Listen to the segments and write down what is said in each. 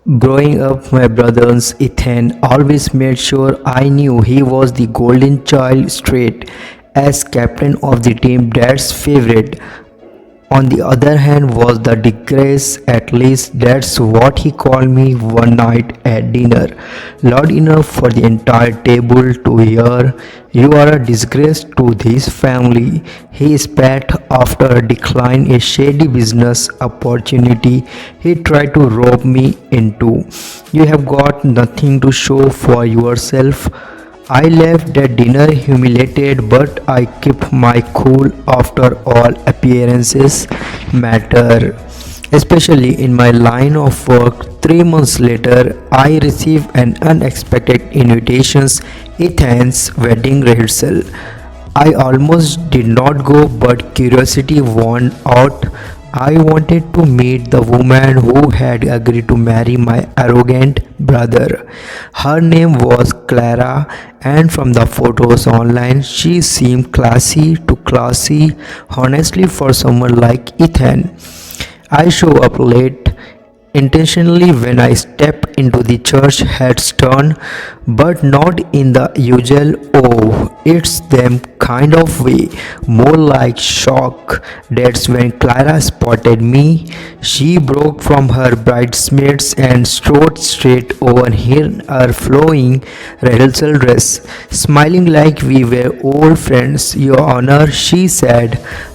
Growing up, my brothers Ethan always made sure I knew he was the golden child straight as captain of the team dad's favorite. On the other hand was the disgrace, at least that's what he called me one night at dinner, loud enough for the entire table to hear. You are a disgrace to this family. He spat after declining a shady business opportunity he tried to rob me into. You have got nothing to show for yourself. I left that dinner humiliated, but I kept my cool. After all, appearances matter. Especially in my line of work, 3 months later, I received an unexpected invitation Ethan's wedding rehearsal. I almost did not go, but curiosity won out. I wanted to meet the woman who had agreed to marry my arrogant brother. Her name was Clara, and from the photos online, she seemed classy, honestly, for someone like Ethan. I show up late intentionally when I step into the church heads turn, but not in the usual oh it's them kind of way, more like shock. That's when Clara spotted me. She broke from her bridesmaids and strode straight over here in her flowing rehearsal dress, smiling like we were old friends. Your honor, she said,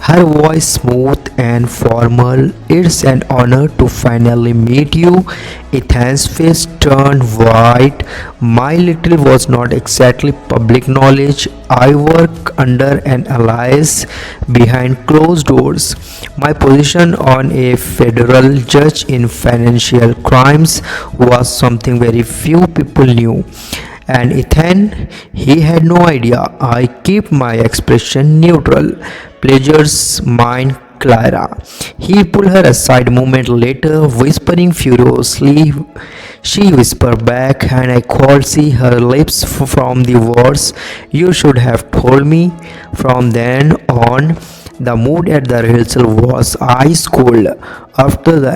her voice smooth and formal. It's an honor to finally meet you. Ethan's face turned white. My little was not exactly public knowledge. I work under an alias behind closed doors. My position on a federal judge in financial crimes was something very few people knew. And Ethan, he had no idea. I keep my expression neutral. Pleasures mine, Clara. He pulled her aside a moment later, whispering furiously. She whispered back, and I could see her lips from the words, "You should have told me." From then on, the mood at the rehearsal was ice cold. After the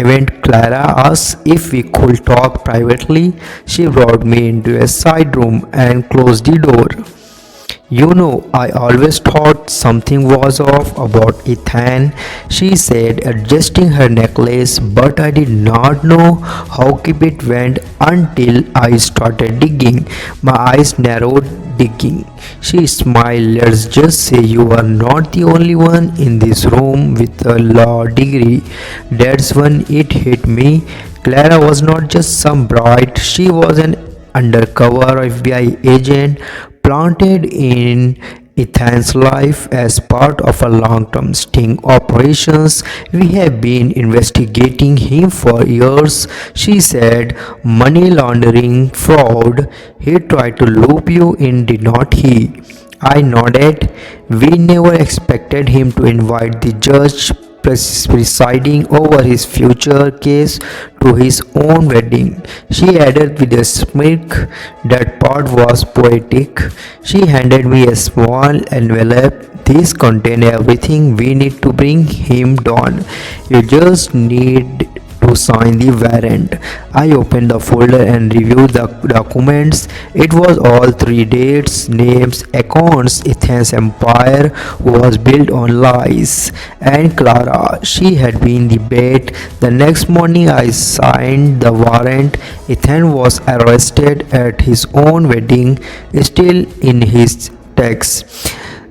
event, Clara asked if we could talk privately. She brought me into a side room and closed the door. You know, I always thought something was off about Ethan, she said, adjusting her necklace, but I did not know how deep it went until I started digging. My eyes narrowed, digging. She smiled. Let's just say you are not the only one in this room with a law degree. That's when it hit me. Clara was not just some bride, she was an undercover FBI agent planted in Ethan's life as part of a long-term sting operations. We have been investigating him for years, she said. Money laundering, fraud. He tried to loop you in, did not he? I nodded. We never expected him to invite the judge presiding over his future case to his own wedding. She added with a smirk. That part was poetic. She handed me a small envelope. This contains everything we need to bring him down. You just need to sign the warrant. I opened the folder and reviewed the documents. It was all three dates, names, accounts. Ethan's empire was built on lies. And Clara, she had been the bait. The next morning I signed the warrant. Ethan was arrested at his own wedding, still in his text.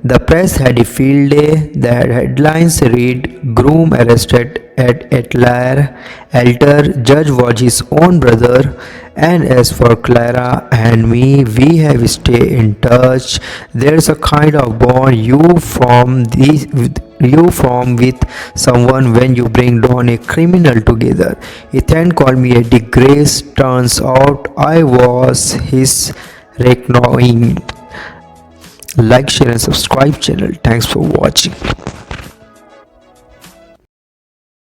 The press had a field day. The headlines read, "Groom arrested at altar, judge was his own brother." And as for Clara and me, we have stayed in touch. There's a kind of bond you form with someone when you bring down a criminal together. Ethan called me a disgrace. Turns out I was his reckoning. Like, share and subscribe channel. Thanks for watching.